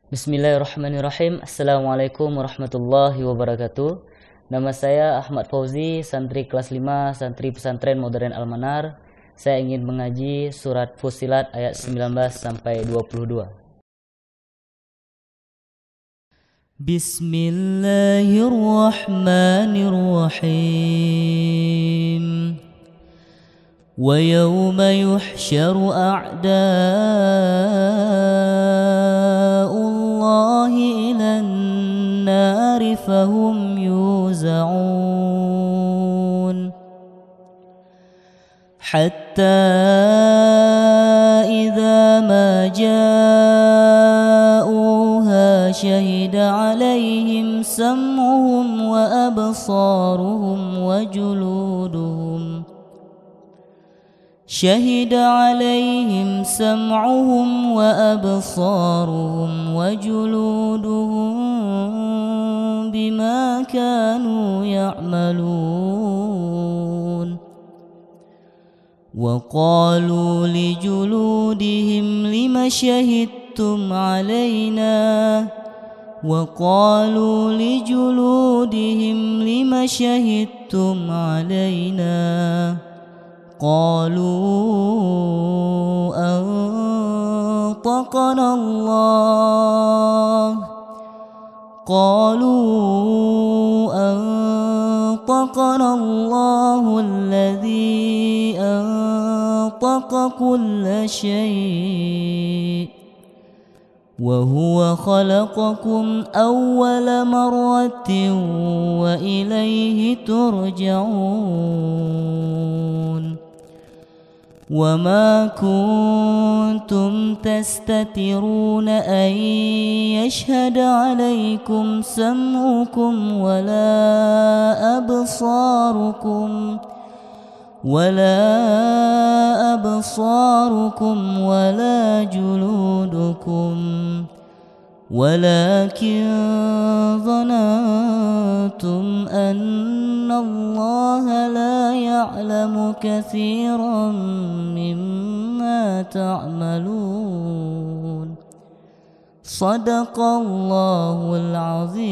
Bismillahirrahmanirrahim. Assalamualaikum warahmatullahi wabarakatuh. Nama saya Ahmad Fauzi, santri kelas 5, santri pesantren modern Al-Manar. Saya ingin mengaji surat Fussilat ayat 19 sampai 22. Bismillahirrahmanirrahim. ويوم يحشر أعداء الله إلى النار فهم يوزعون حتى إذا ما جاءوها شهد عليهم سمعهم وأبصارهم وجلودهم بما كانوا يعملون وقالوا لجلودهم لم شهدتم علينا قالوا أنطقنا الله الذي أنطق كل شيء وهو خلقكم أول مرة وإليه ترجعون وما كنتم تستترون أن يشهد عليكم سمعكم ولا أبصاركم ولا جلودكم ولكن ظننتم أن الله لا يعلم كثيرا مما تعملون صدق الله العظيم.